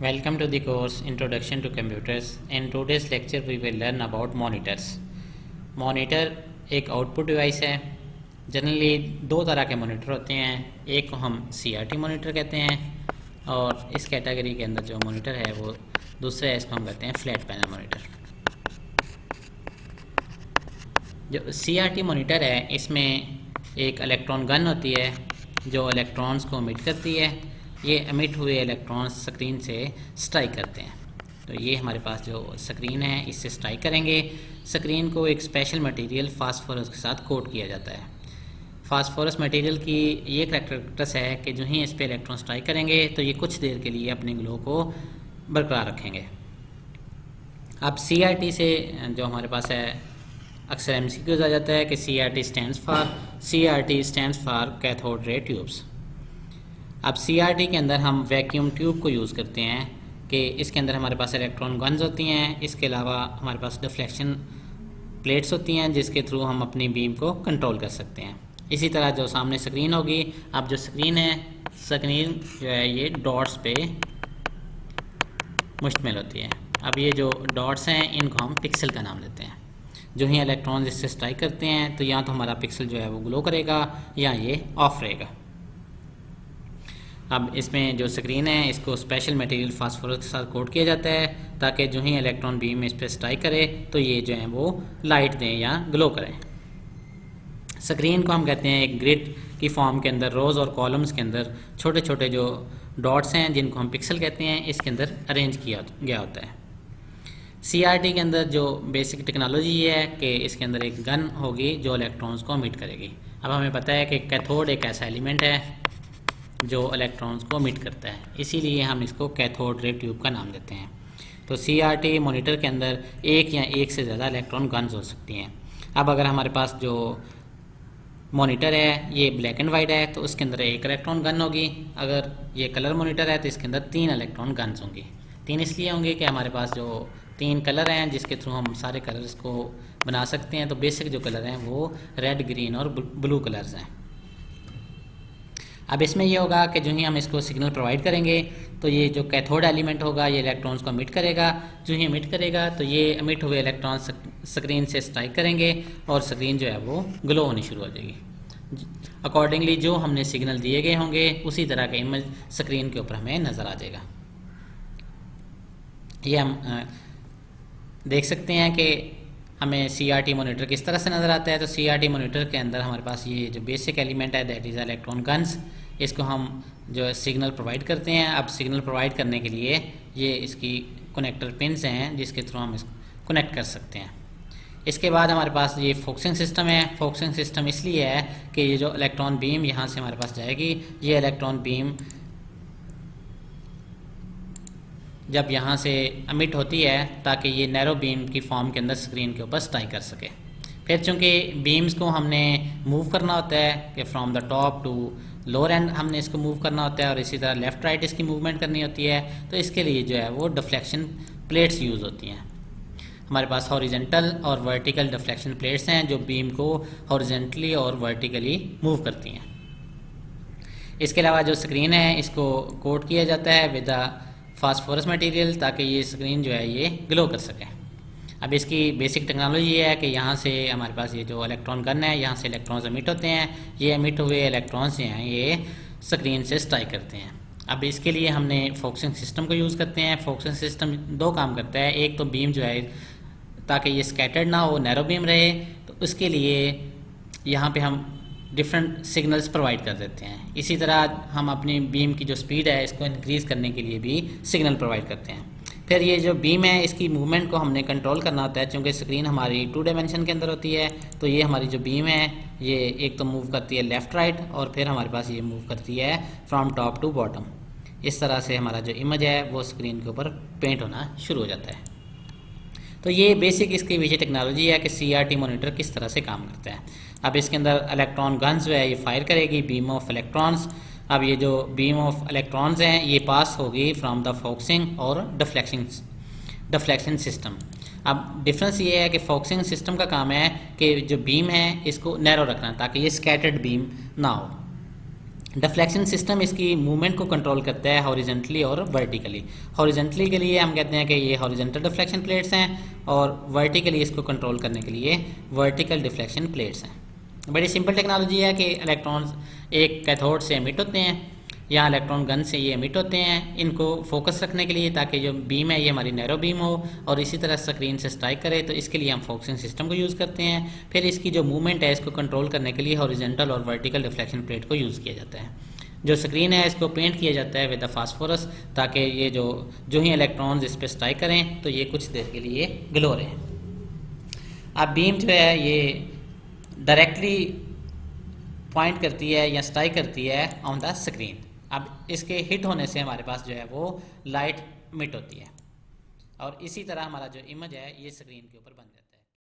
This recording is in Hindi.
Welcome to the course Introduction to Computers. In today's lecture we will learn about monitors. Monitor एक आउटपुट डिवाइस है। जनरली दो तरह के मॉनिटर होते हैं, एक को हम CRT मॉनिटर कहते हैं और इस कैटेगरी के अंदर जो मॉनिटर है वो दूसरा है, इसको हम कहते हैं फ्लैट पैनल मॉनिटर। जो CRT मॉनिटर है इसमें एक इलेक्ट्रॉन गन होती है जो इलेक्ट्रॉन्स को एमिट करती है। ये एमिट हुए इलेक्ट्रॉन्स स्क्रीन से स्ट्राइक करते हैं। तो ये हमारे पास जो स्क्रीन है इससे स्ट्राइक करेंगे। स्क्रीन को एक स्पेशल मटेरियल फास्फोरस के साथ कोट किया जाता है। फास्फोरस मटेरियल की ये करैक्टरिस्टिक्स है कि जो ही इस पे इलेक्ट्रॉन स्ट्राइक करेंगे तो ये कुछ देर के लिए अपने ग्लो को बरकरार रखेंगे। अब CRT से जो हमारे पास है अक्सर MCQs आ जाता है कि CRT stands for cathode ray tubes. अब CRT के अंदर हम वैक्यूम ट्यूब को यूज़ करते हैं कि इसके अंदर हमारे पास इलेक्ट्रॉन गन्स होती हैं। इसके अलावा हमारे पास डिफ्लेक्शन प्लेट्स होती हैं जिसके थ्रू हम अपनी बीम को कंट्रोल कर सकते हैं। इसी तरह जो सामने स्क्रीन होगी, अब जो स्क्रीन है, स्क्रीन जो है ये डॉट्स पे मुश्तमिल होती है। अब ये जो डॉट्स हैं इनको हम पिक्सल का नाम देते हैं। जो ही इलेक्ट्रॉन्स इससे स्ट्राइक करते हैं तो या तो हमारा पिक्सल जो है वो ग्लो करेगा या ये ऑफ रहेगा। अब इसमें जो स्क्रीन है इसको स्पेशल मटेरियल फास्फोरस के साथ कोट किया जाता है ताकि जो ही इलेक्ट्रॉन बीम इस पर स्ट्राइक करे तो ये जो है वो लाइट दें या ग्लो करें। स्क्रीन को हम कहते हैं एक ग्रिड की फॉर्म के अंदर रोज़ और कॉलम्स के अंदर छोटे छोटे जो डॉट्स हैं जिनको हम पिक्सल कहते हैं इसके अंदर अरेंज किया गया होता है। CRT के अंदर जो बेसिक टेक्नोलॉजी ये है कि इसके अंदर एक गन होगी जो इलेक्ट्रॉन्स को एमिट करेगी। अब हमें पता है कि कैथोड एक ऐसा एलिमेंट है जो इलेक्ट्रॉन्स को एमिट करता है, इसीलिए हम इसको कैथोड रे ट्यूब का नाम देते हैं। तो CRT मॉनिटर के अंदर एक या एक से ज़्यादा इलेक्ट्रॉन गन्स हो सकती हैं। अब अगर हमारे पास जो मॉनिटर है ये ब्लैक एंड वाइट है तो उसके अंदर एक इलेक्ट्रॉन गन होगी। अगर ये कलर मॉनिटर है तो इसके अंदर 3 इलेक्ट्रॉन गन्स होंगी। 3 इसलिए होंगे कि हमारे पास जो 3 कलर हैं जिसके थ्रू हम सारे कलर्स को बना सकते हैं। तो बेसिक जो कलर हैं वो रेड, ग्रीन और ब्लू कलर्स हैं। अब इसमें ये होगा कि जो ही हम इसको सिग्नल प्रोवाइड करेंगे तो ये जो कैथोड एलिमेंट होगा ये इलेक्ट्रॉन्स को एमिट करेगा। जो ही एमिट करेगा तो ये एमिट हुए इलेक्ट्रॉन्स स्क्रीन से स्ट्राइक करेंगे और स्क्रीन जो है वो ग्लो होनी शुरू हो जाएगी। अकॉर्डिंगली जो हमने सिग्नल दिए गए होंगे उसी तरह का इमेज स्क्रीन के ऊपर हमें नज़र आ जाएगा। ये हम देख सकते हैं कि हमें CRT मॉनिटर किस तरह से नज़र आता है। तो CRT मॉनिटर के अंदर हमारे पास ये जो बेसिक एलिमेंट है दैट इज़ इलेक्ट्रॉन गन्स, इसको हम जो सिग्नल प्रोवाइड करते हैं। अब सिग्नल प्रोवाइड करने के लिए ये इसकी कनेक्टर पिन्स हैं जिसके थ्रू हम इसको कनेक्ट कर सकते हैं। इसके बाद हमारे पास ये फोकसिंग सिस्टम है। फोकसिंग सिस्टम इसलिए है कि ये जो इलेक्ट्रॉन बीम यहाँ से हमारे पास जाएगी, ये इलेक्ट्रॉन बीम जब यहाँ से एमिट होती है ताकि ये नैरो बीम की फॉर्म के अंदर स्क्रीन के ऊपर स्ट्राइक कर सके। फिर चूँकि बीम्स को हमने मूव करना होता है कि from the top to lower end हमने इसको मूव करना होता है और इसी तरह लेफ़्ट राइट इसकी मूवमेंट करनी होती है। तो इसके लिए जो है वो डिफ्लेक्शन प्लेट्स यूज़ होती हैं। हमारे पास हॉरिजेंटल और वर्टिकल डिफ्लेक्शन प्लेट्स हैं जो बीम को हॉरिजेंटली और वर्टिकली मूव करती हैं। इसके अलावा जो स्क्रीन है इसको कोट किया जाता है विद द फास्फोरस मटेरियल ताकि ये स्क्रीन जो है ये ग्लो कर सके। अब इसकी बेसिक टेक्नोलॉजी ये है कि यहाँ से हमारे पास ये जो इलेक्ट्रॉन गन है यहाँ से इलेक्ट्रॉन्स एमिट होते हैं। ये एमिट हुए इलेक्ट्रॉन्स जो हैं ये स्क्रीन से स्ट्राइक करते हैं। अब इसके लिए हमने फोकसिंग सिस्टम को यूज़ करते हैं। फोकसिंग सिस्टम 2 काम करता है। एक तो बीम जो है ताकि ये स्कैटर्ड ना हो, नैरो बीम रहे, तो उसके लिए यहाँ पे हम डिफरेंट सिग्नल्स प्रोवाइड कर देते हैं। इसी तरह हम अपनी बीम की जो स्पीड है इसको इंक्रीज़ करने के लिए भी सिग्नल प्रोवाइड करते हैं। फिर ये जो बीम है इसकी मूवमेंट को हमने कंट्रोल करना होता है। चूँकि स्क्रीन हमारी 2 डायमेंशन के अंदर होती है तो ये हमारी जो बीम है ये एक तो मूव करती है लेफ़्ट राइट और फिर हमारे पास ये मूव करती है फ्रॉम टॉप टू बॉटम। इस तरह से हमारा जो इमेज है वो स्क्रीन के ऊपर पेंट होना शुरू हो जाता है। तो ये बेसिक इसकी पीछे टेक्नोलॉजी है कि CRT मॉनिटर किस तरह से काम करता है। अब इसके अंदर इलेक्ट्रॉन गन्स जो है ये फायर करेगी बीम ऑफ इलेक्ट्रॉन्स। अब ये जो बीम ऑफ इलेक्ट्रॉन्स हैं ये पास होगी फ्रॉम द फोकसिंग और डिफ्लेक्शन सिस्टम। अब डिफरेंस ये है कि फोकसिंग सिस्टम का काम है कि जो बीम है इसको नैरो रखना ताकि ये स्कैटर्ड बीम ना हो। डिफ्लेक्शन सिस्टम इसकी मूवमेंट को कंट्रोल करता है हॉरिजेंटली और वर्टिकली। हॉरिजेंटली के लिए हम कहते हैं कि ये हॉरिजेंटल डिफ्लेक्शन प्लेट्स हैं, और वर्टिकली इसको कंट्रोल करने के लिए वर्टिकल डिफ्लेक्शन प्लेट्स हैं। बड़ी सिंपल टेक्नोलॉजी है कि इलेक्ट्रॉन्स एक कैथोड से एमिट होते हैं या इलेक्ट्रॉन गन से ये एमिट होते हैं, इनको फोकस रखने के लिए, ताकि जो बीम है ये हमारी नैरो बीम हो और इसी तरह स्क्रीन से स्ट्राइक करे। तो इसके लिए हम फोकसिंग सिस्टम को यूज़ करते हैं। फिर इसकी जो मूवमेंट है इसको कंट्रोल करने के लिए हॉरिजेंटल और वर्टिकल डिफ्लेक्शन प्लेट को यूज़ किया जाता है। जो स्क्रीन है इसको पेंट किया जाता है विद द फास्फोरस, ताकि ये जो ही इलेक्ट्रॉन्स इस पर स्ट्राइक करें तो ये कुछ देर के लिए ग्लो रहे। अब बीम जो है ये डायरेक्टली पॉइंट करती है या स्ट्राइक करती है ऑन द स्क्रीन। अब इसके हिट होने से हमारे पास जो है वो लाइट मिट होती है, और इसी तरह हमारा जो इमेज है ये स्क्रीन के ऊपर बन जाता है।